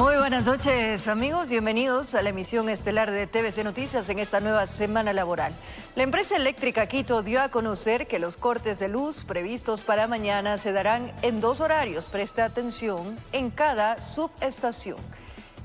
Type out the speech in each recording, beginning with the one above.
Muy buenas noches, amigos. Bienvenidos a la emisión estelar de TVC Noticias en esta nueva semana laboral. La empresa eléctrica Quito dio a conocer que los cortes de luz previstos para mañana se darán en 2 horarios. Presta atención, en cada subestación.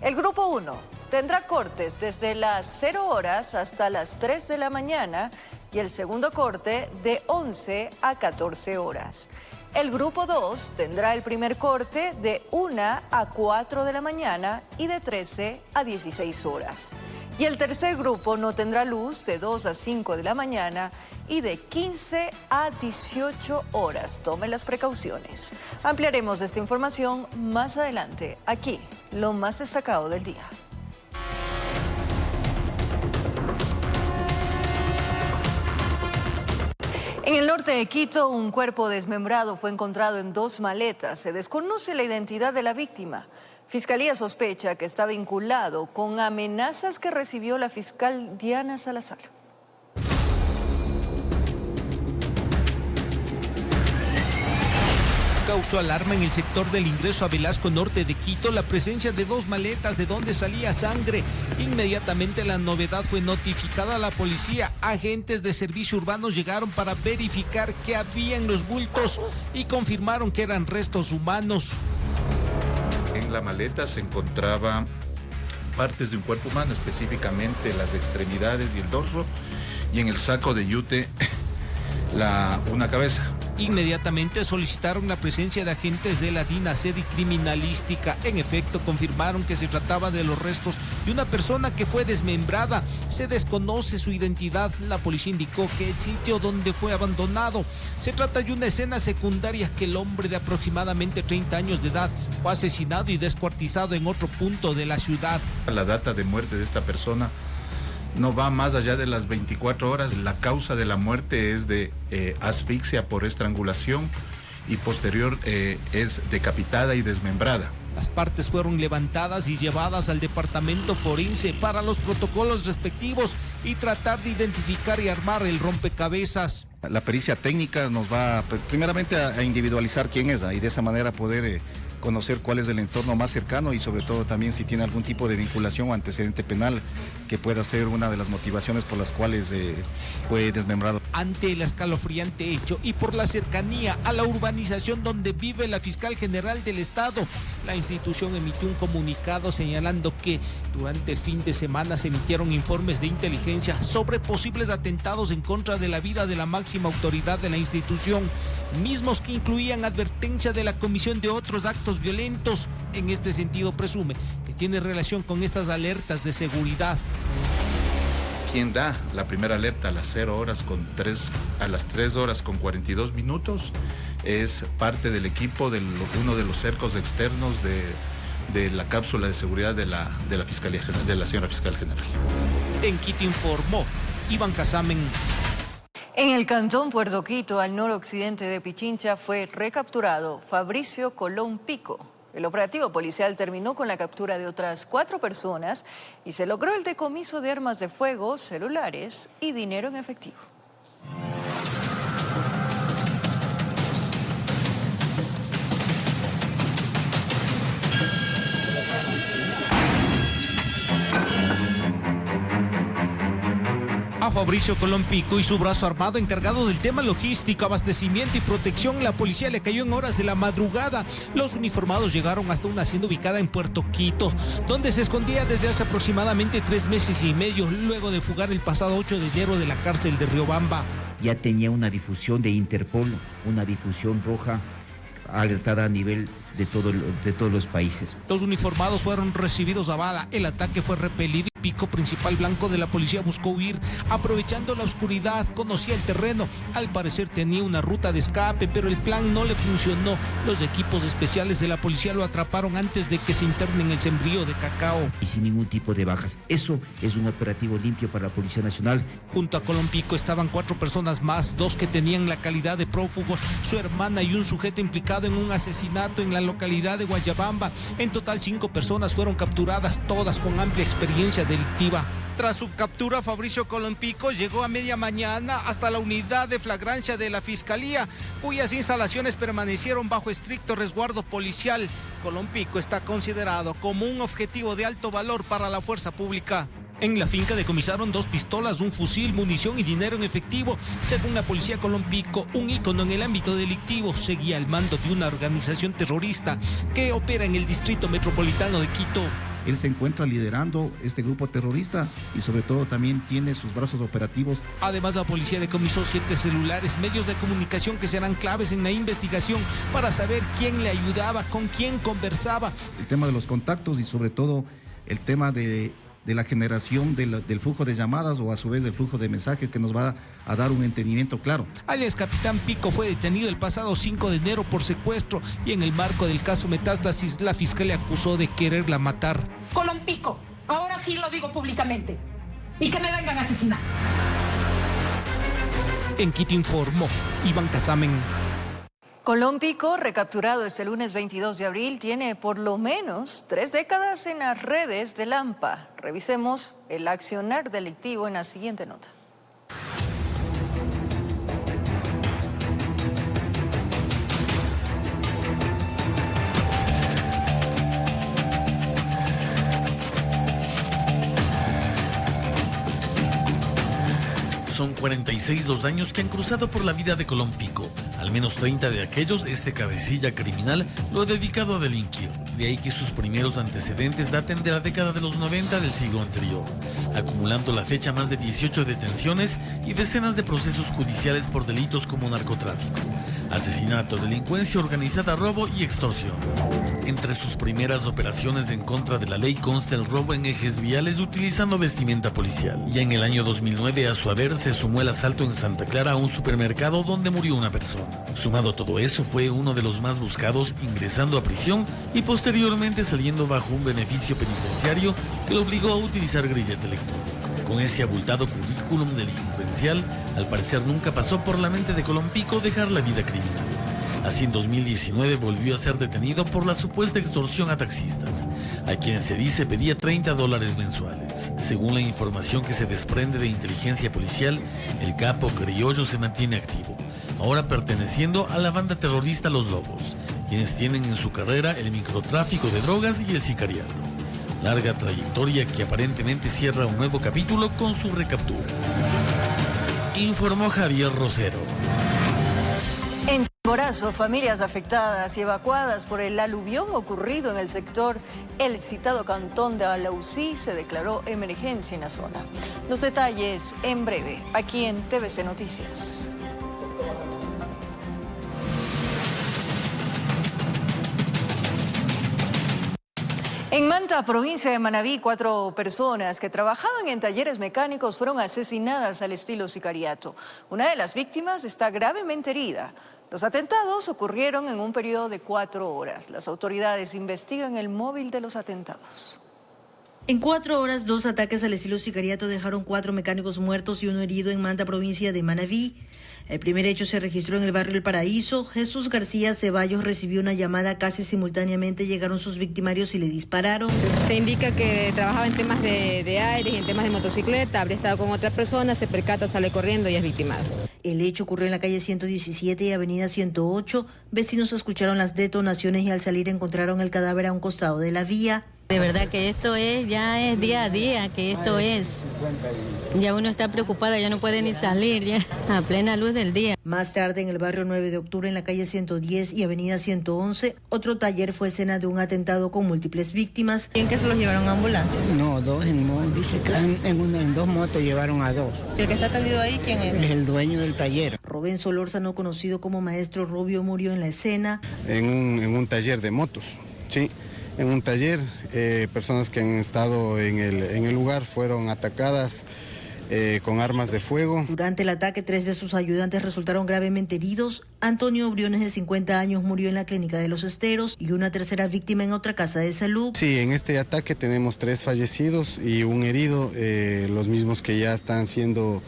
El grupo 1 tendrá cortes desde las 0 horas hasta las 3 de la mañana y el segundo corte de 11 a 14 horas. El grupo 2 tendrá el primer corte de 1 a 4 de la mañana y de 13 a 16 horas. Y el tercer grupo no tendrá luz de 2 a 5 de la mañana y de 15 a 18 horas. Tomen las precauciones. Ampliaremos esta información más adelante. Aquí, lo más destacado del día. En el norte de Quito, un cuerpo desmembrado fue encontrado en 2 maletas. Se desconoce la identidad de la víctima. Fiscalía sospecha que está vinculado con amenazas que recibió la fiscal Diana Salazar. Causó alarma en el sector del ingreso a Velasco Norte de Quito la presencia de 2 maletas de donde salía sangre. Inmediatamente la novedad fue notificada a la policía. Agentes de servicio urbano llegaron para verificar qué había en los bultos y confirmaron que eran restos humanos. En la maleta se encontraban partes de un cuerpo humano, específicamente las extremidades y el dorso, y en el saco de yute una cabeza. Inmediatamente solicitaron la presencia de agentes de la DINASED y criminalística. En efecto, confirmaron que se trataba de los restos de una persona que fue desmembrada. Se desconoce su identidad. La policía indicó que el sitio donde fue abandonado se trata de una escena secundaria, que el hombre de aproximadamente 30 años de edad fue asesinado y descuartizado en otro punto de la ciudad. La data de muerte de esta persona no va más allá de las 24 horas. La causa de la muerte es de asfixia por estrangulación y posterior es decapitada y desmembrada. Las partes fueron levantadas y llevadas al departamento forense para los protocolos respectivos y tratar de identificar y armar el rompecabezas. La pericia técnica nos va primeramente a individualizar quién es y de esa manera poder conocer cuál es el entorno más cercano y sobre todo también si tiene algún tipo de vinculación o antecedente penal que pueda ser una de las motivaciones por las cuales fue desmembrado. Ante el escalofriante hecho y por la cercanía a la urbanización donde vive la fiscal general del estado, la institución emitió un comunicado señalando que durante el fin de semana se emitieron informes de inteligencia sobre posibles atentados en contra de la vida de la máxima autoridad de la institución, mismos que incluían advertencia de la comisión de otros actos violentos. En este sentido, presume que tiene relación con estas alertas de seguridad. Quien da la primera alerta a las 0 horas a las 3 horas con 42 minutos es parte del equipo de uno de los cercos externos de la cápsula de seguridad de la Fiscalía General, de la señora Fiscal General. En Quito informó Iván Casamen. En el cantón Puerto Quito, al noroccidente de Pichincha, fue recapturado Fabricio Colón Pico. El operativo policial terminó con la captura de otras 4 personas y se logró el decomiso de armas de fuego, celulares y dinero en efectivo. A Fabricio Colón Pico y su brazo armado encargado del tema logístico, abastecimiento y protección, la policía le cayó en horas de la madrugada. Los uniformados llegaron hasta una hacienda ubicada en Puerto Quito, donde se escondía desde hace aproximadamente 3 meses y medio, luego de fugar el pasado 8 de enero de la cárcel de Riobamba. Ya tenía una difusión de Interpol, una difusión roja alertada a nivel de todos los países. Los uniformados fueron recibidos a bala. El ataque fue repelido. Pico, principal blanco de la policía, buscó huir. Aprovechando la oscuridad, conocía el terreno. Al parecer tenía una ruta de escape, pero el plan no le funcionó. Los equipos especiales de la policía lo atraparon antes de que se interne en el sembrío de cacao. Y sin ningún tipo de bajas. Eso es un operativo limpio para la Policía Nacional. Junto a Colón Pico estaban 4 personas más, 2 que tenían la calidad de prófugos, su hermana y un sujeto implicado en un asesinato en la localidad de Guayabamba. En total 5 personas fueron capturadas, todas con amplia experiencia delictiva. Tras su captura, Fabricio Colompico llegó a media mañana hasta la unidad de flagrancia de la Fiscalía, cuyas instalaciones permanecieron bajo estricto resguardo policial. Colompico está considerado como un objetivo de alto valor para la fuerza pública. En la finca decomisaron 2 pistolas, un fusil, munición y dinero en efectivo. Según la policía, Colompico, un ícono en el ámbito delictivo, seguía al mando de una organización terrorista que opera en el distrito metropolitano de Quito. Él se encuentra liderando este grupo terrorista y sobre todo también tiene sus brazos operativos. Además, la policía decomisó 7 celulares, medios de comunicación que serán claves en la investigación para saber quién le ayudaba, con quién conversaba. El tema de los contactos y sobre todo el tema de la generación del flujo de llamadas o a su vez del flujo de mensajes que nos va a dar un entendimiento claro. Alias Capitán Pico fue detenido el pasado 5 de enero por secuestro y en el marco del caso Metástasis la fiscal le acusó de quererla matar. Colompico, ahora sí lo digo públicamente, y que me vengan a asesinar. En Quito informó Iván Casamen. Colompico, recapturado este lunes 22 de abril, tiene por lo menos 3 décadas en las redes de Lampa. Revisemos el accionar delictivo en la siguiente nota. Son 46 los años que han cruzado por la vida de Colompico. Al menos 30 de aquellos, este cabecilla criminal lo ha dedicado a delinquir. De ahí que sus primeros antecedentes daten de la década de los 90 del siglo anterior, acumulando a la fecha más de 18 detenciones y decenas de procesos judiciales por delitos como narcotráfico, asesinato, delincuencia organizada, robo y extorsión. Entre sus primeras operaciones en contra de la ley consta el robo en ejes viales utilizando vestimenta policial. Ya en el año 2009, a su haber, se sumó el asalto en Santa Clara a un supermercado donde murió una persona. Sumado a todo eso, fue uno de los más buscados, ingresando a prisión y posteriormente saliendo bajo un beneficio penitenciario que lo obligó a utilizar grillete electrónico. Con ese abultado currículum delincuencial, al parecer nunca pasó por la mente de Colompico dejar la vida criminal. Así, en 2019 volvió a ser detenido por la supuesta extorsión a taxistas, a quienes se dice pedía $30 mensuales. Según la información que se desprende de inteligencia policial, el capo criollo se mantiene activo, ahora perteneciendo a la banda terrorista Los Lobos, quienes tienen en su carrera el microtráfico de drogas y el sicariato. Larga trayectoria que aparentemente cierra un nuevo capítulo con su recaptura. Informó Javier Rosero. En Chimborazo, familias afectadas y evacuadas por el aluvión ocurrido en el sector El citado cantón de Alausí se declaró emergencia en la zona. Los detalles en breve, aquí en TVC Noticias. En Manta, provincia de Manabí, 4 personas que trabajaban en talleres mecánicos fueron asesinadas al estilo sicariato. Una de las víctimas está gravemente herida. Los atentados ocurrieron en un periodo de 4 horas. Las autoridades investigan el móvil de los atentados. En 4 horas, 2 ataques al estilo sicariato dejaron 4 mecánicos muertos y 1 herido en Manta, provincia de Manabí. El primer hecho se registró en el barrio El Paraíso. Jesús García Ceballos recibió una llamada, casi simultáneamente llegaron sus victimarios y le dispararon. Se indica que trabajaba en temas de aire y en temas de motocicleta, habría estado con otra persona, se percata, sale corriendo y es victimado. El hecho ocurrió en la calle 117 y avenida 108. Vecinos escucharon las detonaciones y al salir encontraron el cadáver a un costado de la vía. De verdad que esto ya es día a día, que esto es. Ya uno está preocupada, ya no puede ni salir, ya a plena luz del día. Más tarde, en el barrio 9 de octubre, en la calle 110 y avenida 111, otro taller fue escena de un atentado con múltiples víctimas. ¿En qué se los llevaron a ambulancia? No, 2 dice que en 2 motos llevaron a 2. ¿El que está atendido ahí quién es? Es el dueño del taller. Rubén Solórzano, conocido como Maestro Rubio, murió en la escena. En un taller de motos, sí. En un taller, personas que han estado en el lugar fueron atacadas con armas de fuego. Durante el ataque, 3 de sus ayudantes resultaron gravemente heridos. Antonio Briones, de 50 años, murió en la clínica de Los Esteros y una tercera víctima en otra casa de salud. Sí, en este ataque tenemos 3 fallecidos y un herido, los mismos que ya están siendo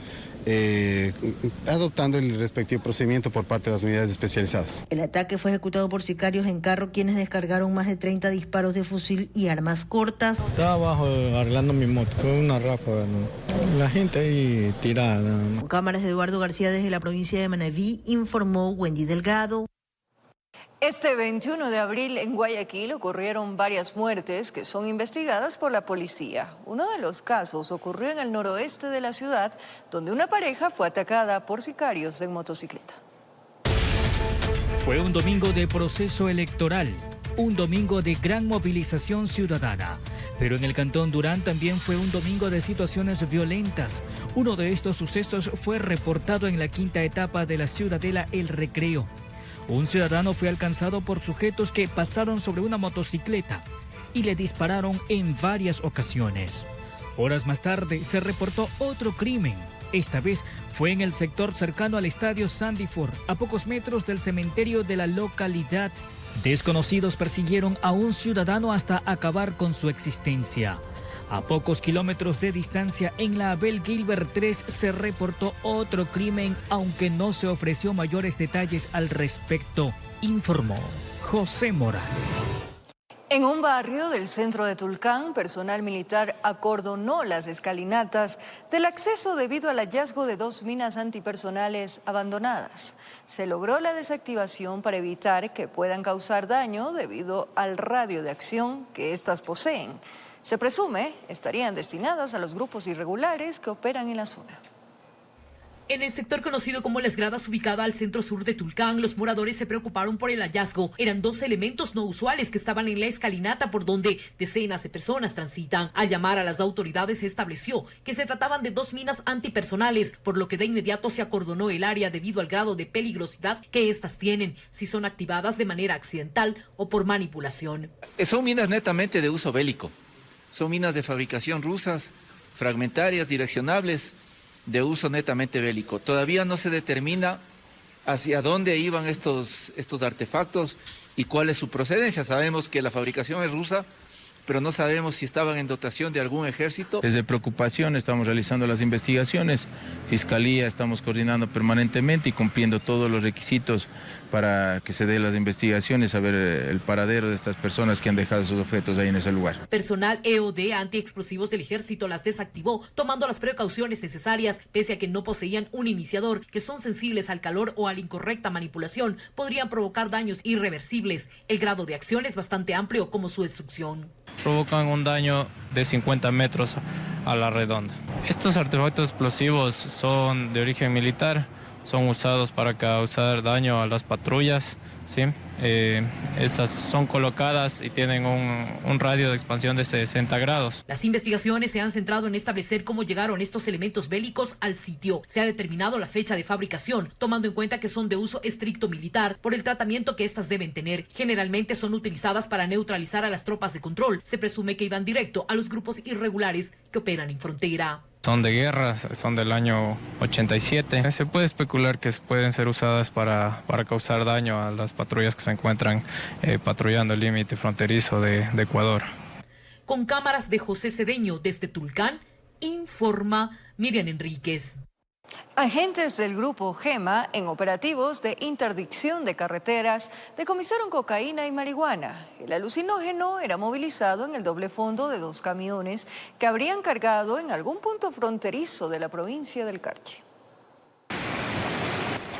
adoptando el respectivo procedimiento por parte de las unidades especializadas. El ataque fue ejecutado por sicarios en carro, quienes descargaron más de 30 disparos de fusil y armas cortas. Estaba abajo arreglando mi moto, fue una ráfaga, ¿no? La gente ahí tirada. ¿no? Con cámaras de Eduardo García desde la provincia de Manabí, informó Wendy Delgado. Este 21 de abril en Guayaquil ocurrieron varias muertes que son investigadas por la policía. Uno de los casos ocurrió en el noroeste de la ciudad, donde una pareja fue atacada por sicarios en motocicleta. Fue un domingo de proceso electoral, un domingo de gran movilización ciudadana. Pero en el Cantón Durán también fue un domingo de situaciones violentas. Uno de estos sucesos fue reportado en la quinta etapa de la ciudadela El Recreo. Un ciudadano fue alcanzado por sujetos que pasaron sobre una motocicleta y le dispararon en varias ocasiones. Horas más tarde se reportó otro crimen. Esta vez fue en el sector cercano al estadio Sandy Ford, a pocos metros del cementerio de la localidad. Desconocidos persiguieron a un ciudadano hasta acabar con su existencia. A pocos kilómetros de distancia, en la Abel Gilbert 3, se reportó otro crimen, aunque no se ofreció mayores detalles al respecto, informó José Morales. En un barrio del centro de Tulcán, personal militar acordonó las escalinatas del acceso debido al hallazgo de 2 minas antipersonales abandonadas. Se logró la desactivación para evitar que puedan causar daño debido al radio de acción que éstas poseen. Se presume estarían destinadas a los grupos irregulares que operan en la zona. En el sector conocido como Las Gradas, ubicada al centro sur de Tulcán, los moradores se preocuparon por el hallazgo. Eran 2 elementos no usuales que estaban en la escalinata por donde decenas de personas transitan. Al llamar a las autoridades se estableció que se trataban de 2 minas antipersonales, por lo que de inmediato se acordonó el área debido al grado de peligrosidad que estas tienen, si son activadas de manera accidental o por manipulación. Son minas netamente de uso bélico. Son minas de fabricación rusas, fragmentarias, direccionables, de uso netamente bélico. Todavía no se determina hacia dónde iban estos artefactos y cuál es su procedencia. Sabemos que la fabricación es rusa, pero no sabemos si estaban en dotación de algún ejército. Desde Preocupación estamos realizando las investigaciones, Fiscalía estamos coordinando permanentemente y cumpliendo todos los requisitos para que se den las investigaciones, a ver el paradero de estas personas que han dejado sus objetos ahí en ese lugar. Personal EOD antiexplosivos del ejército las desactivó, tomando las precauciones necesarias, pese a que no poseían un iniciador, que son sensibles al calor o a la incorrecta manipulación, podrían provocar daños irreversibles. El grado de acción es bastante amplio como su destrucción. Provocan un daño de 50 metros a la redonda. Estos artefactos explosivos son de origen militar, son usados para causar daño a las patrullas, ¿sí? Estas son colocadas y tienen un radio de expansión de 60 grados. Las investigaciones se han centrado en establecer cómo llegaron estos elementos bélicos al sitio. Se ha determinado la fecha de fabricación, tomando en cuenta que son de uso estricto militar por el tratamiento que estas deben tener. Generalmente son utilizadas para neutralizar a las tropas de control. Se presume que iban directo a los grupos irregulares que operan en frontera. Son de guerra, son del año 87. Se puede especular que pueden ser usadas para causar daño a las patrullas que se encuentran patrullando el límite fronterizo de Ecuador. Con cámaras de José Cedeño desde Tulcán, informa Miriam Enríquez. Agentes del grupo GEMA, en operativos de interdicción de carreteras, decomisaron cocaína y marihuana. El alucinógeno era movilizado en el doble fondo de 2 camiones que habrían cargado en algún punto fronterizo de la provincia del Carchi.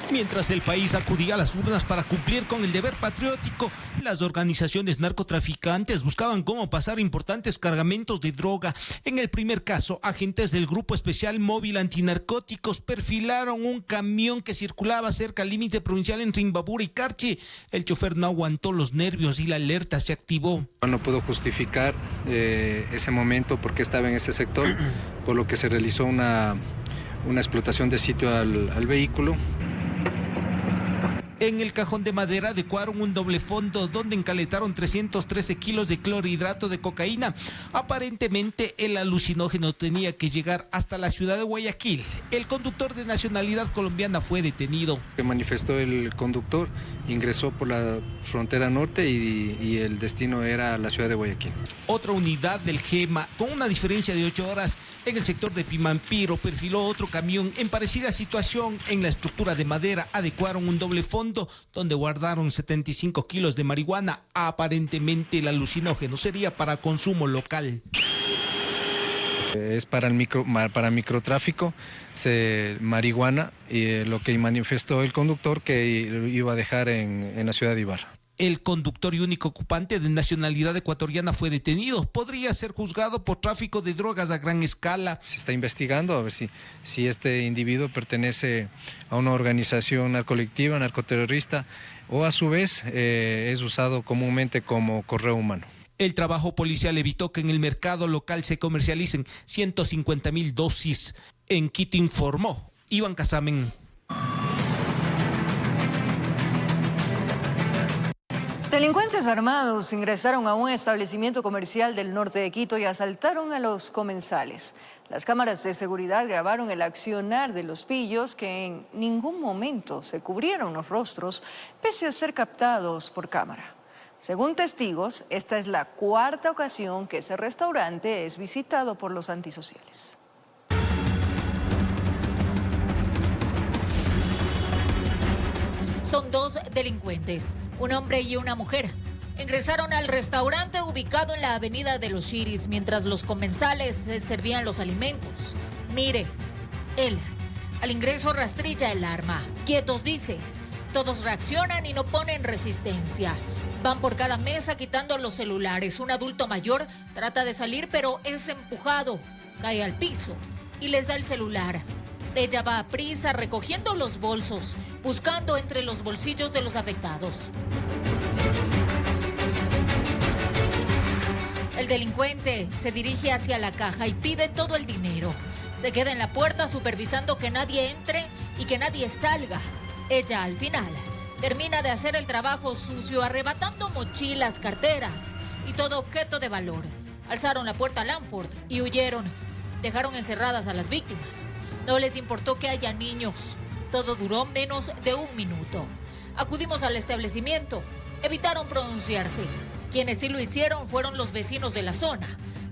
Mientras el país acudía a las urnas para cumplir con el deber patriótico, las organizaciones narcotraficantes buscaban cómo pasar importantes cargamentos de droga. En el primer caso, agentes del Grupo Especial Móvil Antinarcóticos perfilaron un camión que circulaba cerca al límite provincial entre Imbabura y Carchi. El chofer no aguantó los nervios y la alerta se activó. No puedo justificar ese momento porque estaba en ese sector, por lo que se realizó una explotación de sitio al vehículo. En el cajón de madera adecuaron un doble fondo donde encaletaron 313 kilos de clorhidrato de cocaína. Aparentemente el alucinógeno tenía que llegar hasta la ciudad de Guayaquil. El conductor de nacionalidad colombiana fue detenido. Que manifestó el conductor, ingresó por la frontera norte y el destino era la ciudad de Guayaquil. Otra unidad del GEMA, con una diferencia de 8 horas, en el sector de Pimampiro, perfiló otro camión en parecida situación. En la estructura de madera adecuaron un doble fondo donde guardaron 75 kilos de marihuana. Aparentemente el alucinógeno sería para consumo local. Es para microtráfico, marihuana, y lo que manifestó el conductor que iba a dejar en la ciudad de Ibarra. El conductor y único ocupante de nacionalidad ecuatoriana fue detenido. Podría ser juzgado por tráfico de drogas a gran escala. Se está investigando a ver si este individuo pertenece a una organización narcolectiva, narcoterrorista, o a su vez es usado comúnmente como correo humano. El trabajo policial evitó que en el mercado local se comercialicen 150,000 dosis. En Quito informó Iván Casamen. Delincuentes armados ingresaron a un establecimiento comercial del norte de Quito y asaltaron a los comensales. Las cámaras de seguridad grabaron el accionar de los pillos que en ningún momento se cubrieron los rostros, pese a ser captados por cámara. Según testigos, esta es la cuarta ocasión que ese restaurante es visitado por los antisociales. Son dos delincuentes, un hombre y una mujer. Ingresaron al restaurante ubicado en la avenida de los Chiris mientras los comensales les servían los alimentos. Mire, él al ingreso rastrilla el arma. Quietos, dice. Todos reaccionan y no ponen resistencia. Van por cada mesa quitando los celulares. Un adulto mayor trata de salir pero es empujado. Cae al piso y les da el celular. Ella va a prisa recogiendo los bolsos, buscando entre los bolsillos de los afectados. El delincuente se dirige hacia la caja y pide todo el dinero. Se queda en la puerta supervisando que nadie entre y que nadie salga. Ella, al final, termina de hacer el trabajo sucio, arrebatando mochilas, carteras y todo objeto de valor. Alzaron la puerta a Lanford y huyeron. Dejaron encerradas a las víctimas. No les importó que haya niños. Todo duró menos de 1 minuto. Acudimos al establecimiento. Evitaron pronunciarse. Quienes sí lo hicieron fueron los vecinos de la zona.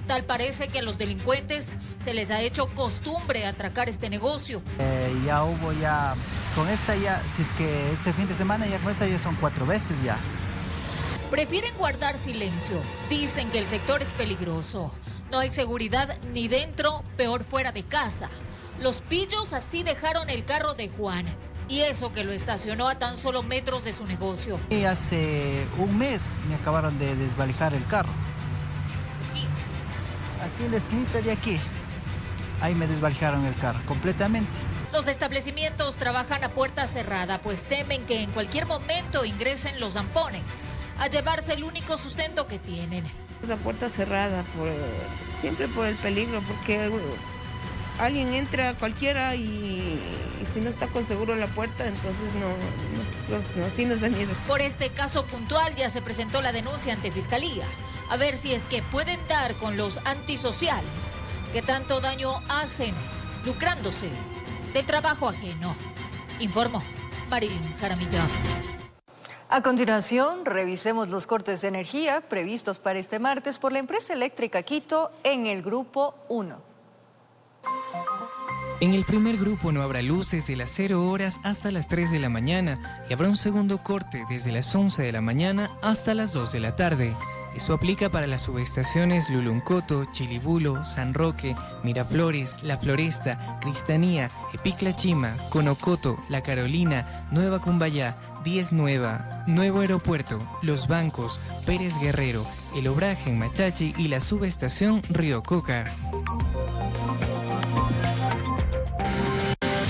Tal parece que a los delincuentes se les ha hecho costumbre atracar este negocio. Con esta ya, si es que este fin de semana ya con esta ya son 4 veces ya. Prefieren guardar silencio. Dicen que el sector es peligroso. No hay seguridad ni dentro, peor fuera de casa. Los pillos así dejaron el carro de Juan. Y eso que lo estacionó a tan solo metros de su negocio. Y hace 1 mes me acabaron de desvalijar el carro. Aquí en la esquinita de aquí. Ahí me desvalijaron el carro completamente. Los establecimientos trabajan a puerta cerrada, pues temen que en cualquier momento ingresen los zampones a llevarse el único sustento que tienen. La puerta cerrada, siempre por el peligro, porque alguien entra cualquiera y si no está con seguro en la puerta, entonces nosotros sí nos da miedo. Por este caso puntual ya se presentó la denuncia ante Fiscalía. A ver si es que pueden dar con los antisociales que tanto daño hacen, lucrándose del trabajo ajeno. Informó Marilyn Jaramillo. A continuación, revisemos los cortes de energía previstos para este martes por la empresa eléctrica Quito en el Grupo 1. En el primer grupo no habrá luz desde las 0 horas hasta las 3 de la mañana y habrá un segundo corte desde las 11 de la mañana hasta las 2 de la tarde. Esto aplica para las subestaciones Luluncoto, Chilibulo, San Roque, Miraflores, La Floresta, Cristanía, Epiclachima, Conocoto, La Carolina, Nueva Cumbayá, 10 Nueva, Nuevo Aeropuerto, Los Bancos, Pérez Guerrero, El Obraje en Machachi y la subestación Río Coca.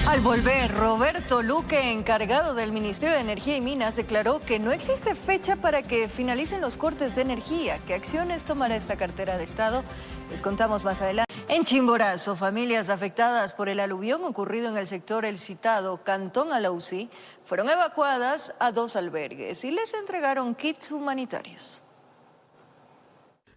Al volver, Roberto Luque, encargado del Ministerio de Energía y Minas, declaró que no existe fecha para que finalicen los cortes de energía. ¿Qué acciones tomará esta cartera de Estado? Les contamos más adelante. En Chimborazo, familias afectadas por el aluvión ocurrido en el sector El Citado, Cantón Alausí, fueron evacuadas a 2 albergues y les entregaron kits humanitarios.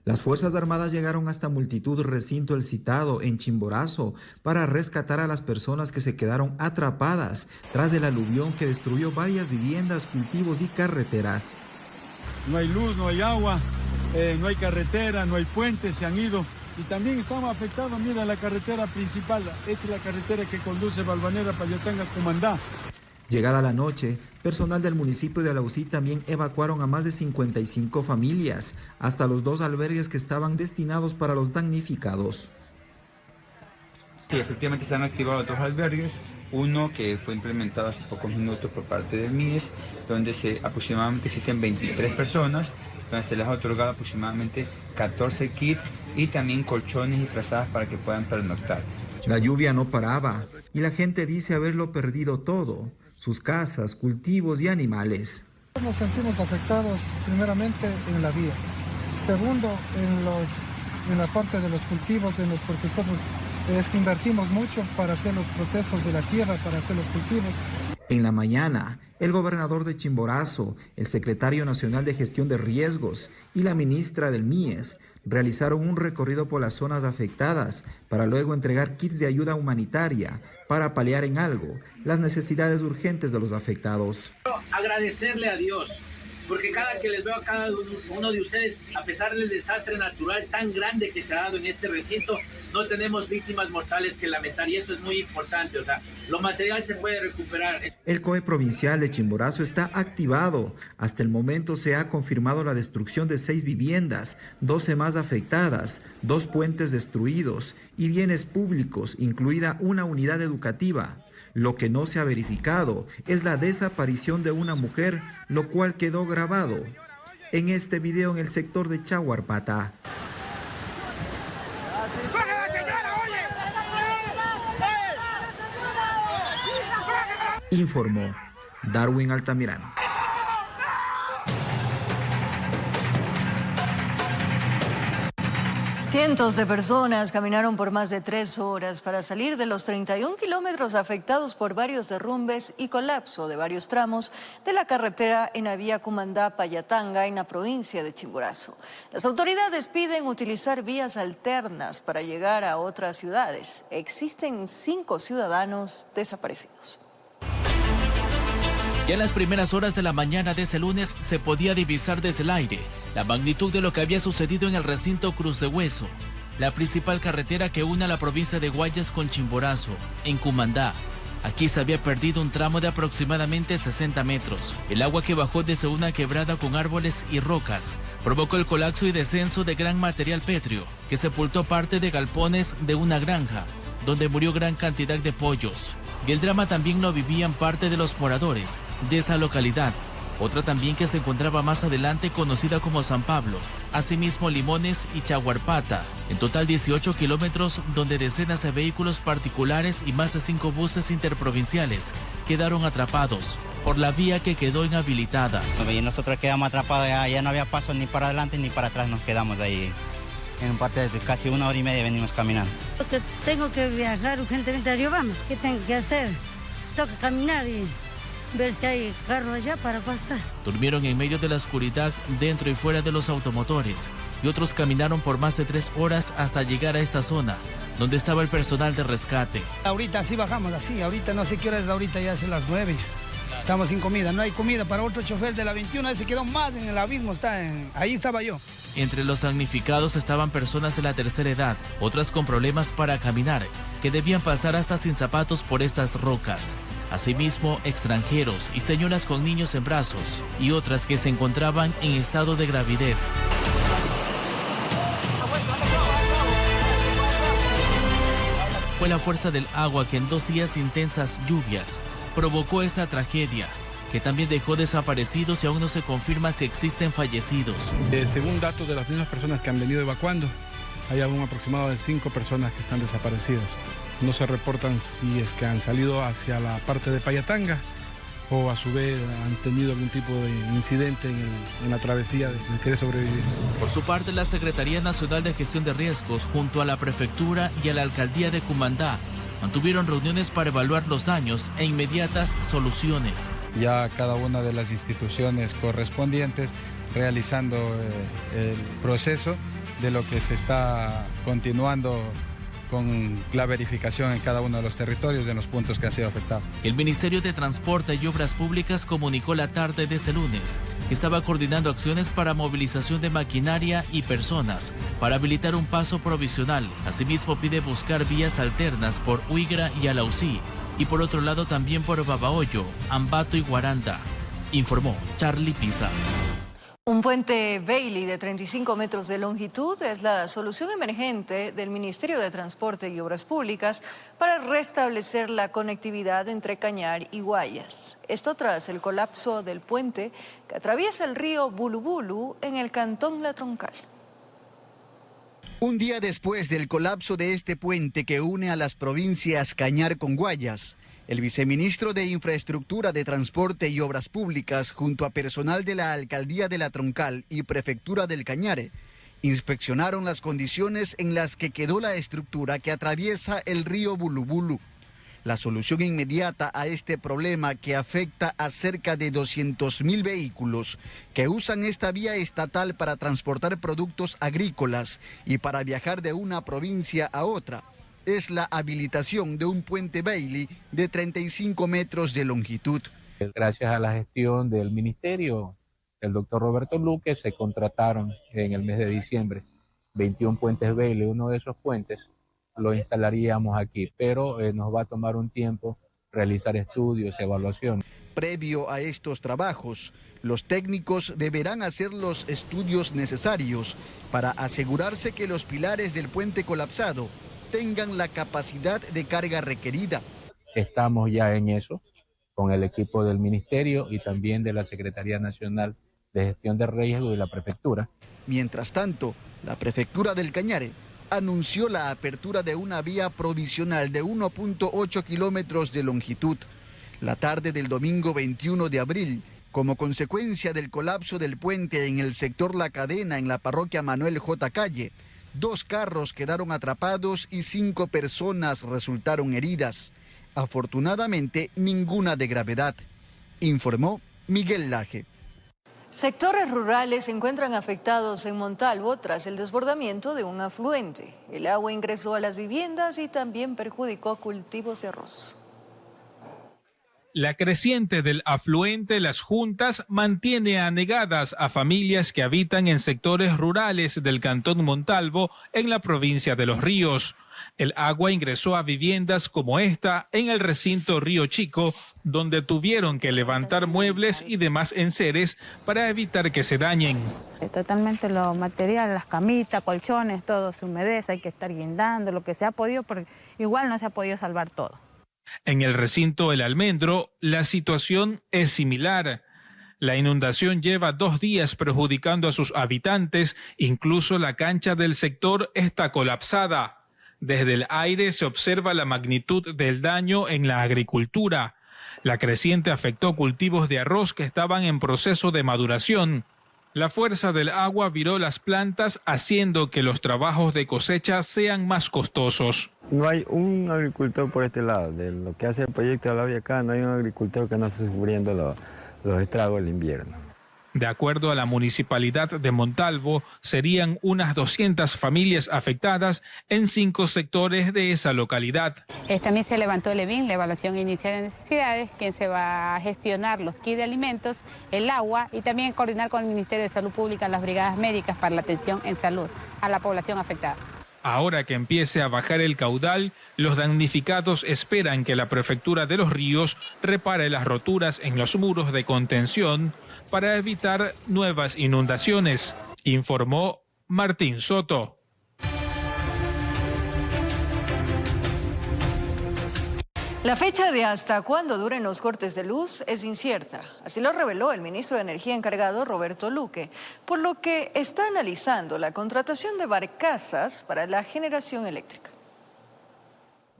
Las Fuerzas Armadas llegaron hasta Multitud Recinto El Citado, en Chimborazo, para rescatar a las personas que se quedaron atrapadas tras el aluvión que destruyó varias viviendas, cultivos y carreteras. No hay luz, no hay agua, no hay carretera, no hay puentes, se han ido. Y también estamos afectados, mira, la carretera principal, esta es la carretera que conduce Balvanera, Payatanga, Comandá. Llegada la noche, personal del municipio de Alausí también evacuaron a más de 55 familias, hasta los 2 albergues que estaban destinados para los damnificados. Sí, efectivamente se han activado 2 albergues, uno que fue implementado hace pocos minutos por parte del MIES, donde aproximadamente existen 23 personas, donde se les ha otorgado aproximadamente 14 kits y también colchones y frazadas para que puedan pernoctar. La lluvia no paraba y la gente dice haberlo perdido todo, sus casas, cultivos y animales. Nos sentimos afectados primeramente en la vía, segundo en la parte de los cultivos, porque nosotros invertimos mucho para hacer los procesos de la tierra, para hacer los cultivos. En la mañana, el gobernador de Chimborazo, el secretario nacional de gestión de riesgos y la ministra del MIES realizaron un recorrido por las zonas afectadas para luego entregar kits de ayuda humanitaria para paliar en algo las necesidades urgentes de los afectados. Agradecerle a Dios, porque cada que les veo a cada uno de ustedes, a pesar del desastre natural tan grande que se ha dado en este recinto, no tenemos víctimas mortales que lamentar y eso es muy importante, o sea, lo material se puede recuperar. El COE provincial de Chimborazo está activado. Hasta el momento se ha confirmado la destrucción de 6 viviendas, 12 más afectadas, 2 puentes destruidos y bienes públicos, incluida una unidad educativa. Lo que no se ha verificado es la desaparición de una mujer, lo cual quedó grabado en este video en el sector de Chaguarpata. Informó Darwin Altamirano. Cientos de personas caminaron por más de 3 horas para salir de los 31 kilómetros afectados por varios derrumbes y colapso de varios tramos de la carretera en la vía Comandá-Payatanga en la provincia de Chimborazo. Las autoridades piden utilizar vías alternas para llegar a otras ciudades. Existen 5 ciudadanos desaparecidos. Ya en las primeras horas de la mañana de ese lunes se podía divisar desde el aire la magnitud de lo que había sucedido en el recinto Cruz de Hueso, la principal carretera que une a la provincia de Guayas con Chimborazo, en Comandá. Aquí se había perdido un tramo de aproximadamente 60 metros. El agua que bajó desde una quebrada con árboles y rocas provocó el colapso y descenso de gran material pétreo, que sepultó parte de galpones de una granja, donde murió gran cantidad de pollos. Y el drama también lo vivían parte de los moradores de esa localidad. Otra también que se encontraba más adelante, conocida como San Pablo. Asimismo Limones y Chaguarpata. En total 18 kilómetros donde decenas de vehículos particulares y más de 5 buses interprovinciales quedaron atrapados por la vía que quedó inhabilitada. Y nosotros quedamos atrapados, ya no había paso ni para adelante ni para atrás, nos quedamos ahí. En parte de casi 1 hora y media venimos caminando. Porque tengo que viajar urgentemente a Riobamba. ¿Qué tengo que hacer? Toca caminar y ver si hay carro allá para pasar. Durmieron en medio de la oscuridad dentro y fuera de los automotores y otros caminaron por más de 3 horas hasta llegar a esta zona donde estaba el personal de rescate. Ahorita sí bajamos así, ahorita no sé qué hora es, ahorita ya son las 9. Estamos sin comida, no hay comida para otro chofer de la 21, se quedó más en el abismo, ahí estaba yo. Entre los damnificados estaban personas de la tercera edad, otras con problemas para caminar, que debían pasar hasta sin zapatos por estas rocas. Asimismo, extranjeros y señoras con niños en brazos, y otras que se encontraban en estado de gravidez. Fue la fuerza del agua que en 2 días de intensas lluvias provocó esa tragedia, que también dejó desaparecidos y aún no se confirma si existen fallecidos. Según datos de las mismas personas que han venido evacuando, hay un aproximado de 5 personas que están desaparecidas. No se reportan si es que han salido hacia la parte de Payatanga o a su vez han tenido algún tipo de incidente en la travesía de querer sobrevivir. Por su parte, la Secretaría Nacional de Gestión de Riesgos, junto a la Prefectura y a la Alcaldía de Cumandá, mantuvieron reuniones para evaluar los daños e inmediatas soluciones. Ya cada una de las instituciones correspondientes realizando el proceso de lo que se está continuando con la verificación en cada uno de los territorios de los puntos que han sido afectados. El Ministerio de Transporte y Obras Públicas comunicó la tarde de este lunes que estaba coordinando acciones para movilización de maquinaria y personas para habilitar un paso provisional. Asimismo, pide buscar vías alternas por Huigra y Alausí y por otro lado también por Babahoyo, Ambato y Guaranda, informó Charlie Pisa. Un puente Bailey de 35 metros de longitud es la solución emergente del Ministerio de Transporte y Obras Públicas para restablecer la conectividad entre Cañar y Guayas. Esto tras el colapso del puente que atraviesa el río Bulubulu en el cantón La Troncal. Un día después del colapso de este puente que une a las provincias Cañar con Guayas, el viceministro de Infraestructura de Transporte y Obras Públicas, junto a personal de la Alcaldía de La Troncal y Prefectura del Cañar, inspeccionaron las condiciones en las que quedó la estructura que atraviesa el río Bulubulu. La solución inmediata a este problema que afecta a cerca de 200.000 vehículos que usan esta vía estatal para transportar productos agrícolas y para viajar de una provincia a otra, es la habilitación de un puente Bailey de 35 metros de longitud. Gracias a la gestión del ministerio, el doctor Roberto Luque, se contrataron en el mes de diciembre 21 puentes Bailey. Uno de esos puentes lo instalaríamos aquí, pero nos va a tomar un tiempo realizar estudios, evaluación. Previo a estos trabajos, los técnicos deberán hacer los estudios necesarios para asegurarse que los pilares del puente colapsado tengan la capacidad de carga requerida. Estamos ya en eso, con el equipo del Ministerio y también de la Secretaría Nacional de Gestión de Riesgo y la Prefectura. Mientras tanto, la Prefectura del Cañar anunció la apertura de una vía provisional de 1.8 kilómetros de longitud la tarde del domingo 21 de abril, como consecuencia del colapso del puente en el sector La Cadena en la parroquia Manuel J. Calle. 2 carros quedaron atrapados y 5 personas resultaron heridas. Afortunadamente, ninguna de gravedad, informó Miguel Laje. Sectores rurales se encuentran afectados en Montalvo tras el desbordamiento de un afluente. El agua ingresó a las viviendas y también perjudicó cultivos de arroz. La creciente del afluente Las Juntas mantiene anegadas a familias que habitan en sectores rurales del cantón Montalvo en la provincia de Los Ríos. El agua ingresó a viviendas como esta en el recinto Río Chico, donde tuvieron que levantar muebles y demás enseres para evitar que se dañen. Totalmente lo material, las camitas, colchones, todo se humedece, hay que estar guindando lo que se ha podido, porque igual no se ha podido salvar todo. En el recinto El Almendro, la situación es similar. La inundación lleva 2 días perjudicando a sus habitantes, incluso la cancha del sector está colapsada. Desde el aire se observa la magnitud del daño en la agricultura. La creciente afectó cultivos de arroz que estaban en proceso de maduración. La fuerza del agua viró las plantas, haciendo que los trabajos de cosecha sean más costosos. No hay un agricultor por este lado, de lo que hace el proyecto de la vía acá, no hay un agricultor que no esté sufriendo los estragos del invierno. De acuerdo a la municipalidad de Montalvo, serían unas 200 familias afectadas en 5 sectores de esa localidad. También se levantó el EBIN, la evaluación inicial de necesidades, quien se va a gestionar los kits de alimentos, el agua y también coordinar con el Ministerio de Salud Pública las brigadas médicas para la atención en salud a la población afectada. Ahora que empiece a bajar el caudal, los damnificados esperan que la Prefectura de Los Ríos repare las roturas en los muros de contención para evitar nuevas inundaciones, informó Martín Soto. La fecha de hasta cuándo duren los cortes de luz es incierta. Así lo reveló el ministro de Energía encargado, Roberto Luque, por lo que está analizando la contratación de barcazas para la generación eléctrica.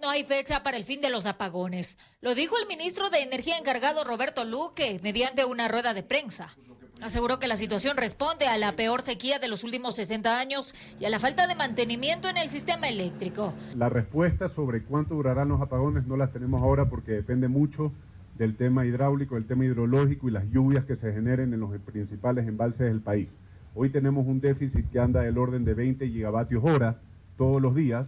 No hay fecha para el fin de los apagones. Lo dijo el ministro de Energía encargado Roberto Luque mediante una rueda de prensa. Aseguró que la situación responde a la peor sequía de los últimos 60 años y a la falta de mantenimiento en el sistema eléctrico. La respuesta sobre cuánto durarán los apagones no las tenemos ahora porque depende mucho del tema hidráulico, del tema hidrológico y las lluvias que se generen en los principales embalses del país. Hoy tenemos un déficit que anda del orden de 20 gigavatios hora todos los días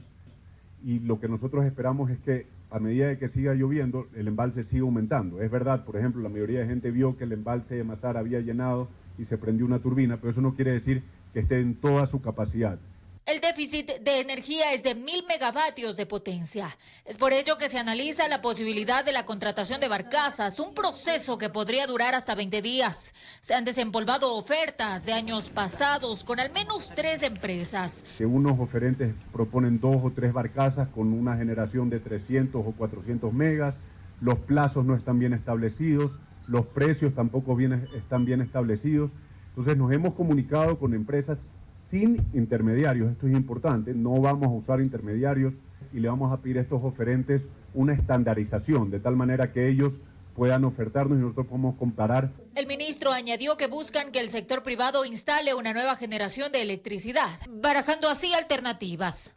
y lo que nosotros esperamos es que a medida de que siga lloviendo, el embalse siga aumentando. Es verdad, por ejemplo, la mayoría de gente vio que el embalse de Mazar había llenado y se prendió una turbina, pero eso no quiere decir que esté en toda su capacidad. El déficit de energía es de 1000 megavatios de potencia. Es por ello que se analiza la posibilidad de la contratación de barcazas, un proceso que podría durar hasta 20 días. Se han desempolvado ofertas de años pasados con al menos 3 empresas. Que unos oferentes proponen 2 o 3 barcazas con una generación de 300 o 400 megas. Los plazos no están bien establecidos, los precios tampoco están bien establecidos. Entonces nos hemos comunicado con empresas sin intermediarios, esto es importante, no vamos a usar intermediarios y le vamos a pedir a estos oferentes una estandarización, de tal manera que ellos puedan ofertarnos y nosotros podamos comparar. El ministro añadió que buscan que el sector privado instale una nueva generación de electricidad, barajando así alternativas.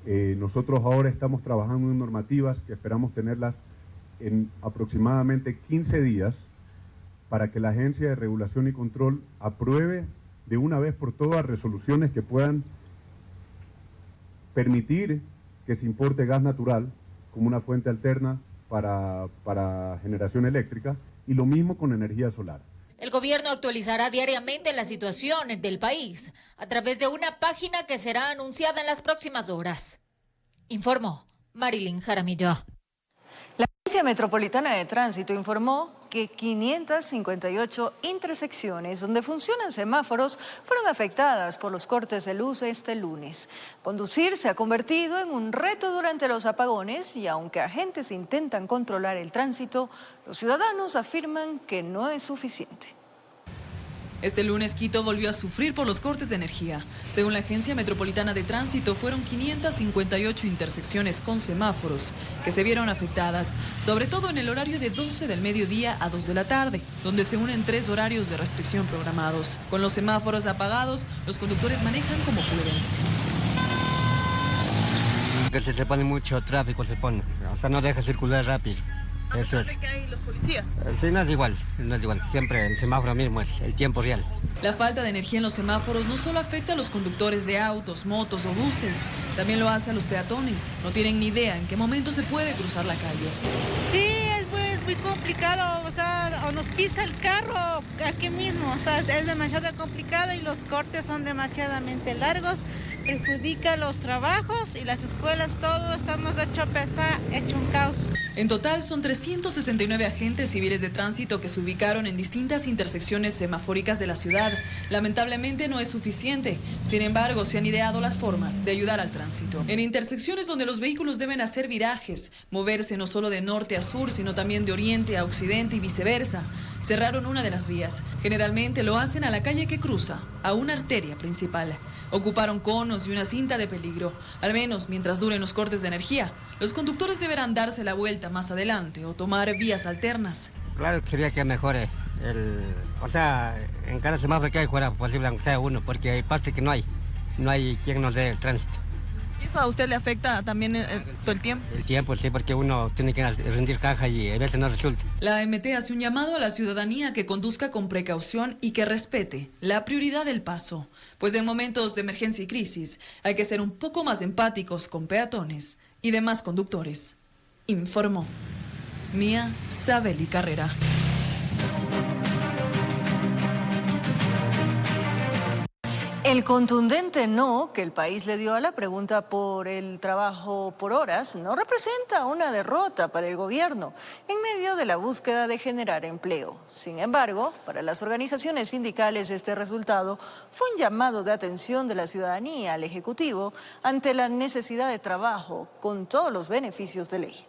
Nosotros ahora estamos trabajando en normativas que esperamos tenerlas en aproximadamente 15 días para que la Agencia de Regulación y Control apruebe de una vez por todas resoluciones que puedan permitir que se importe gas natural como una fuente alterna para generación eléctrica y lo mismo con energía solar. El gobierno actualizará diariamente la situación del país a través de una página que será anunciada en las próximas horas. Informó Marilyn Jaramillo. La Agencia Metropolitana de Tránsito informó que 558 intersecciones donde funcionan semáforos fueron afectadas por los cortes de luz este lunes. Conducir se ha convertido en un reto durante los apagones y aunque agentes intentan controlar el tránsito, los ciudadanos afirman que no es suficiente. Este lunes Quito volvió a sufrir por los cortes de energía. Según la Agencia Metropolitana de Tránsito, fueron 558 intersecciones con semáforos que se vieron afectadas, sobre todo en el horario de 12 del mediodía a 2 de la tarde, donde se unen 3 horarios de restricción programados. Con los semáforos apagados, los conductores manejan como pueden. Que se pone mucho tráfico, o sea, no deja circular rápido. Eso es. Que hay los policías. Sí, no es igual, siempre el semáforo mismo es el tiempo real. La falta de energía en los semáforos no solo afecta a los conductores de autos, motos o buses, también lo hace a los peatones. No tienen ni idea en qué momento se puede cruzar la calle. Sí, es muy complicado, o sea, o nos pisa el carro aquí mismo, o sea, es demasiado complicado y los cortes son demasiadamente largos, perjudica los trabajos y las escuelas, todo estamos de chope, está hecho un caos. En total son 369 agentes civiles de tránsito que se ubicaron en distintas intersecciones semafóricas de la ciudad. Lamentablemente no es suficiente, sin embargo se han ideado las formas de ayudar al tránsito. En intersecciones donde los vehículos deben hacer virajes, moverse no solo de norte a sur, sino también de oriente a occidente y viceversa, cerraron una de las vías. Generalmente lo hacen a la calle que cruza, a una arteria principal. Ocuparon conos y una cinta de peligro. Al menos mientras duren los cortes de energía, los conductores deberán darse la vuelta más adelante o tomar vías alternas. Claro, sería que mejore o sea, en cada semáforo que hay fuera posible aunque sea uno, porque hay partes que no hay quien nos dé el tránsito. ¿Y eso a usted le afecta también todo el tiempo? El tiempo, sí, porque uno tiene que rendir caja y a veces no resulta. La AMT hace un llamado a la ciudadanía que conduzca con precaución y que respete la prioridad del paso, pues en momentos de emergencia y crisis hay que ser un poco más empáticos con peatones y demás conductores. Informó Mía Sabeli Carrera. El contundente no que el país le dio a la pregunta por el trabajo por horas no representa una derrota para el gobierno en medio de la búsqueda de generar empleo. Sin embargo, para las organizaciones sindicales este resultado fue un llamado de atención de la ciudadanía al Ejecutivo ante la necesidad de trabajo con todos los beneficios de ley.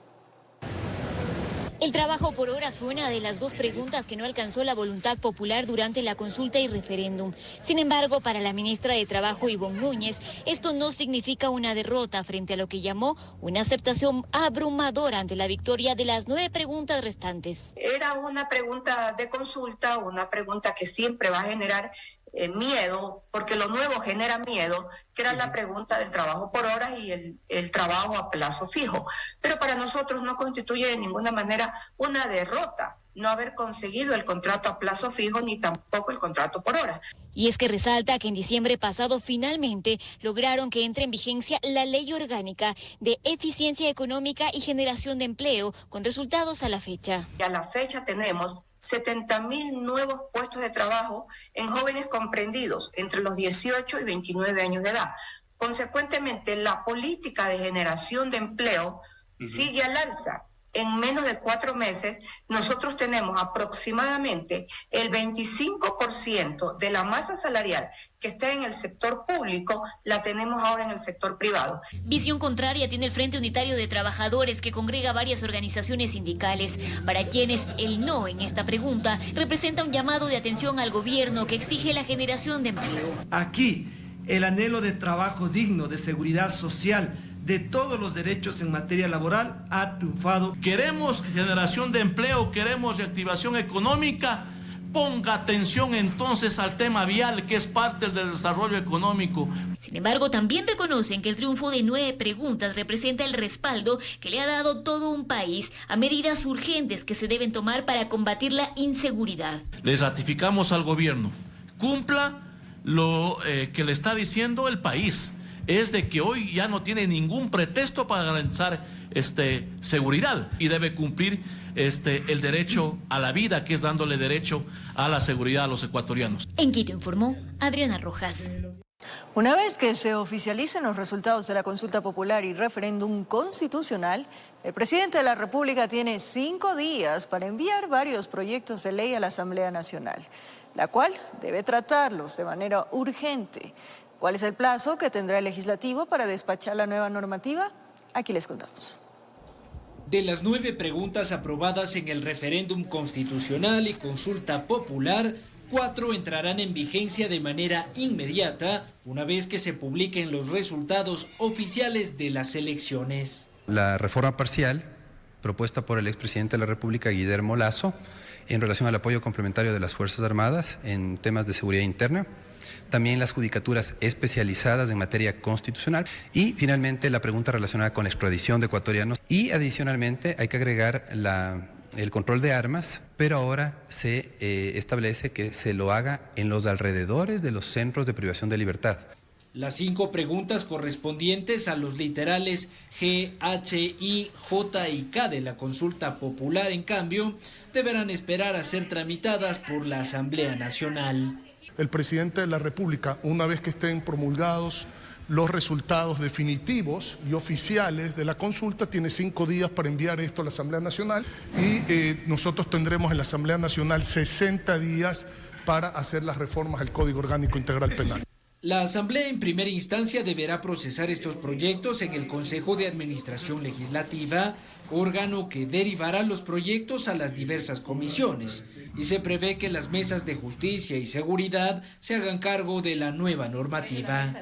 El trabajo por horas fue una de las dos preguntas que no alcanzó la voluntad popular durante la consulta y referéndum. Sin embargo, para la ministra de Trabajo, Ivonne Núñez, esto no significa una derrota frente a lo que llamó una aceptación abrumadora ante la victoria de las 9 preguntas restantes. Era una pregunta de consulta, una pregunta que siempre va a generar miedo, porque lo nuevo genera miedo, que era la pregunta del trabajo por horas y el trabajo a plazo fijo. Pero para nosotros no constituye de ninguna manera una derrota no haber conseguido el contrato a plazo fijo ni tampoco el contrato por horas. Y es que resalta que en diciembre pasado finalmente lograron que entre en vigencia la ley orgánica de eficiencia económica y generación de empleo, con resultados a la fecha. Y a la fecha tenemos 70.000 nuevos puestos de trabajo en jóvenes comprendidos entre los 18 y 29 años de edad. Consecuentemente, la política de generación de empleo sigue al alza. En menos de 4 meses, nosotros tenemos aproximadamente el 25% de la masa salarial que está en el sector público, la tenemos ahora en el sector privado. Visión contraria tiene el Frente Unitario de Trabajadores, que congrega varias organizaciones sindicales, para quienes el no en esta pregunta representa un llamado de atención al gobierno que exige la generación de empleo. Aquí, el anhelo de trabajo digno, de seguridad social, de todos los derechos en materia laboral ha triunfado. Queremos generación de empleo, queremos reactivación económica. Ponga atención entonces al tema vial, que es parte del desarrollo económico. Sin embargo, también reconocen que el triunfo de 9 preguntas representa el respaldo que le ha dado todo un país a medidas urgentes que se deben tomar para combatir la inseguridad. Les ratificamos al gobierno, cumpla lo que le está diciendo el país. Es de que hoy ya no tiene ningún pretexto para garantizar seguridad y debe cumplir el derecho a la vida, que es dándole derecho a la seguridad a los ecuatorianos. En Quito informó Adriana Rojas. Una vez que se oficialicen los resultados de la consulta popular y referéndum constitucional, el presidente de la República tiene 5 días para enviar varios proyectos de ley a la Asamblea Nacional, la cual debe tratarlos de manera urgente. ¿Cuál es el plazo que tendrá el legislativo para despachar la nueva normativa? Aquí les contamos. De las 9 preguntas aprobadas en el referéndum constitucional y consulta popular, 4 entrarán en vigencia de manera inmediata una vez que se publiquen los resultados oficiales de las elecciones. La reforma parcial propuesta por el expresidente de la República, Guillermo Lasso, en relación al apoyo complementario de las Fuerzas Armadas en temas de seguridad interna. También las judicaturas especializadas en materia constitucional y finalmente la pregunta relacionada con la extradición de ecuatorianos y adicionalmente hay que agregar el control de armas, pero ahora se establece que se lo haga en los alrededores de los centros de privación de libertad. Las 5 preguntas correspondientes a los literales G, H, I, J y K de la consulta popular, en cambio, deberán esperar a ser tramitadas por la Asamblea Nacional. El presidente de la República, una vez que estén promulgados los resultados definitivos y oficiales de la consulta, tiene 5 días para enviar esto a la Asamblea Nacional y nosotros tendremos en la Asamblea Nacional 60 días para hacer las reformas al Código Orgánico Integral Penal. La Asamblea en primera instancia deberá procesar estos proyectos en el Consejo de Administración Legislativa, órgano que derivará los proyectos a las diversas comisiones, y se prevé que las mesas de justicia y seguridad se hagan cargo de la nueva normativa.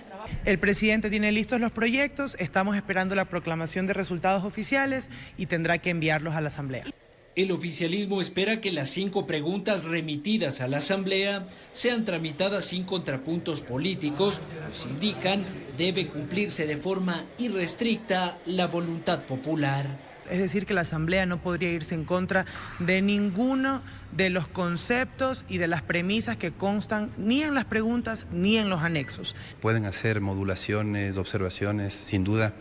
El presidente tiene listos los proyectos, estamos esperando la proclamación de resultados oficiales y tendrá que enviarlos a la Asamblea. El oficialismo espera que las 5 preguntas remitidas a la Asamblea sean tramitadas sin contrapuntos políticos, pues indican debe cumplirse de forma irrestricta la voluntad popular. Es decir, que la Asamblea no podría irse en contra de ninguno de los conceptos y de las premisas que constan ni en las preguntas ni en los anexos. Pueden hacer modulaciones, observaciones, sin duda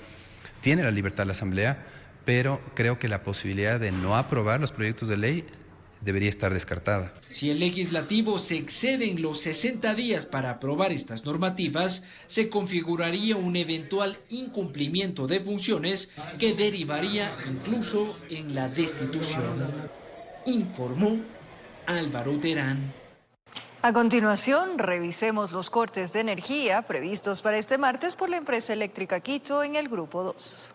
tiene la libertad la Asamblea, pero creo que la posibilidad de no aprobar los proyectos de ley debería estar descartada. Si el legislativo se excede en los 60 días para aprobar estas normativas, se configuraría un eventual incumplimiento de funciones que derivaría incluso en la destitución. Informó Álvaro Terán. A continuación, revisemos los cortes de energía previstos para este martes por la empresa eléctrica Quito en el Grupo 2.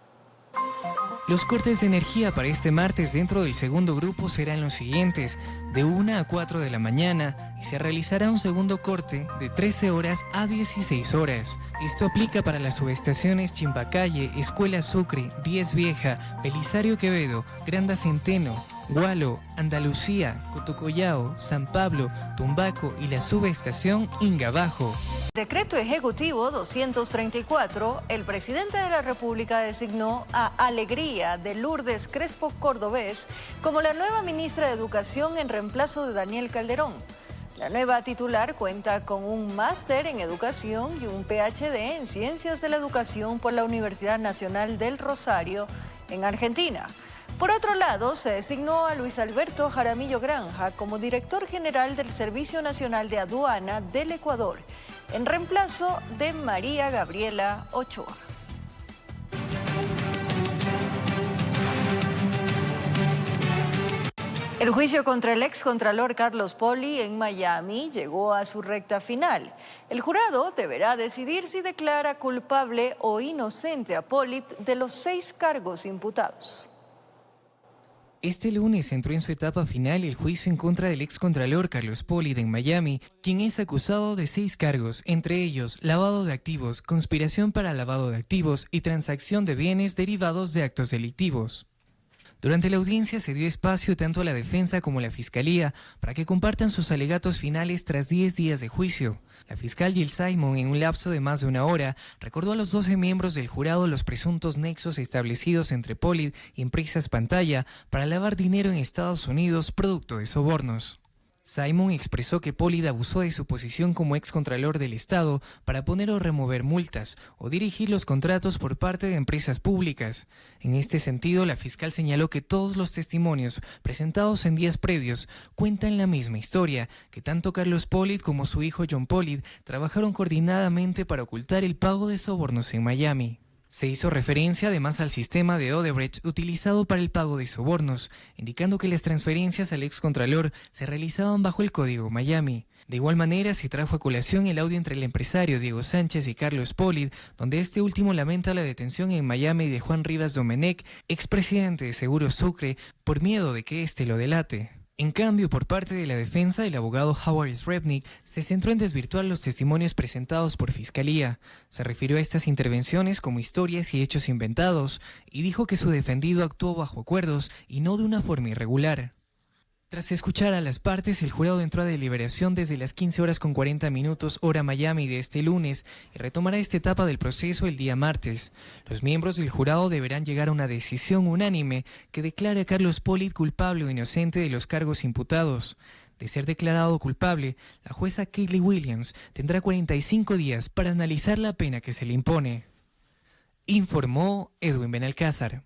Los cortes de energía para este martes dentro del segundo grupo serán los siguientes: de 1 a 4 de la mañana, y se realizará un segundo corte de 13 horas a 16 horas. Esto aplica para las subestaciones Chimbacalle, Escuela Sucre, Díez Vieja, Belisario Quevedo, Granda Centeno, Gualo, Andalucía, Cotocollao, San Pablo, Tumbaco y la subestación Ingabajo. Decreto Ejecutivo 234, el presidente de la República designó a Alegría de Lourdes Crespo Cordobés como la nueva ministra de Educación en reemplazo de Daniel Calderón. La nueva titular cuenta con un máster en educación y un PhD en Ciencias de la Educación por la Universidad Nacional del Rosario, en Argentina. Por otro lado, se designó a Luis Alberto Jaramillo Granja como director general del Servicio Nacional de Aduana del Ecuador, en reemplazo de María Gabriela Ochoa. El juicio contra el excontralor Carlos Poli en Miami llegó a su recta final. El jurado deberá decidir si declara culpable o inocente a Poli de los 6 cargos imputados. Este lunes entró en su etapa final el juicio en contra del excontralor Carlos Poli en Miami, quien es acusado de 6 cargos, entre ellos lavado de activos, conspiración para lavado de activos y transacción de bienes derivados de actos delictivos. Durante la audiencia se dio espacio tanto a la defensa como a la fiscalía para que compartan sus alegatos finales tras 10 días de juicio. La fiscal Jill Simon, en un lapso de más de 1 hora, recordó a los 12 miembros del jurado los presuntos nexos establecidos entre Poli y empresas Pantalla para lavar dinero en Estados Unidos producto de sobornos. Simon expresó que Poli abusó de su posición como excontralor del Estado para poner o remover multas o dirigir los contratos por parte de empresas públicas. En este sentido, la fiscal señaló que todos los testimonios presentados en días previos cuentan la misma historia, que tanto Carlos Poli como su hijo John Poli trabajaron coordinadamente para ocultar el pago de sobornos en Miami. Se hizo referencia además al sistema de Odebrecht utilizado para el pago de sobornos, indicando que las transferencias al excontralor se realizaban bajo el Código Miami. De igual manera, se trajo a colación el audio entre el empresario Diego Sánchez y Carlos Poli, donde este último lamenta la detención en Miami de Juan Rivas Domenech, expresidente de Seguro Sucre, por miedo de que éste lo delate. En cambio, por parte de la defensa, el abogado Howard Srebnick se centró en desvirtuar los testimonios presentados por Fiscalía. Se refirió a estas intervenciones como historias y hechos inventados y dijo que su defendido actuó bajo acuerdos y no de una forma irregular. Tras escuchar a las partes, el jurado entró a deliberación desde las 15:40 hora Miami de este lunes y retomará esta etapa del proceso el día martes. Los miembros del jurado deberán llegar a una decisión unánime que declare a Carlos Poli culpable o inocente de los cargos imputados. De ser declarado culpable, la jueza Kaylee Williams tendrá 45 días para analizar la pena que se le impone. Informó Edwin Benalcázar.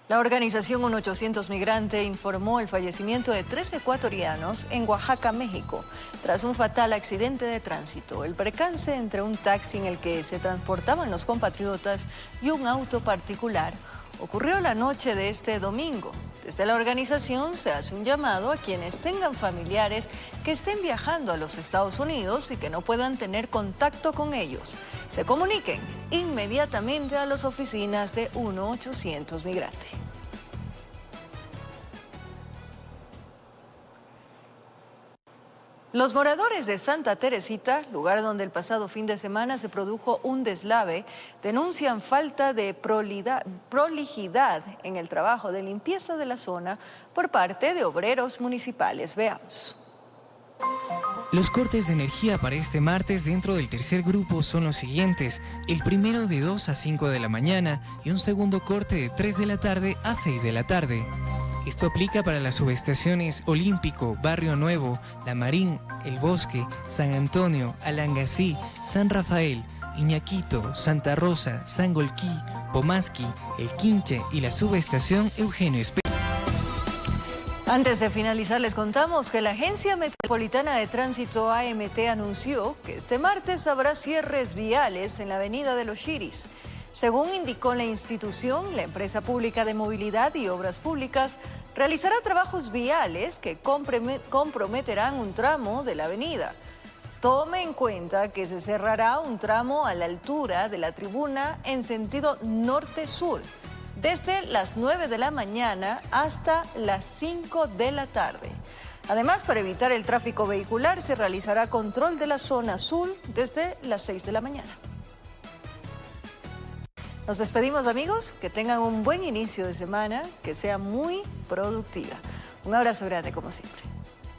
La organización 1-800 Migrante informó el fallecimiento de 3 ecuatorianos en Oaxaca, México, tras un fatal accidente de tránsito. El percance entre un taxi en el que se transportaban los compatriotas y un auto particular ocurrió la noche de este domingo. Desde la organización se hace un llamado a quienes tengan familiares que estén viajando a los Estados Unidos y que no puedan tener contacto con ellos. Se comuniquen inmediatamente a las oficinas de 1-800 Migrante. Los moradores de Santa Teresita, lugar donde el pasado fin de semana se produjo un deslave, denuncian falta de prolijidad en el trabajo de limpieza de la zona por parte de obreros municipales. Veamos. Los cortes de energía para este martes dentro del tercer grupo son los siguientes: el primero de 2 a 5 de la mañana y un segundo corte de 3 de la tarde a 6 de la tarde. Esto aplica para las subestaciones Olímpico, Barrio Nuevo, La Marín, El Bosque, San Antonio, Alangasí, San Rafael, Iñaquito, Santa Rosa, Sangolquí, Pomasqui, El Quinche y la subestación Eugenio Espejo. Antes de finalizar, les contamos que la Agencia Metropolitana de Tránsito AMT anunció que este martes habrá cierres viales en la Avenida de los Chiris. Según indicó la institución, la empresa pública de movilidad y obras públicas realizará trabajos viales que comprometerán un tramo de la avenida. Tome en cuenta que se cerrará un tramo a la altura de la tribuna en sentido norte-sur. desde las 9 de la mañana hasta las 5 de la tarde. Además, para evitar el tráfico vehicular, se realizará control de la zona azul desde las 6 de la mañana. Nos despedimos, amigos, que tengan un buen inicio de semana, que sea muy productiva. Un abrazo grande como siempre.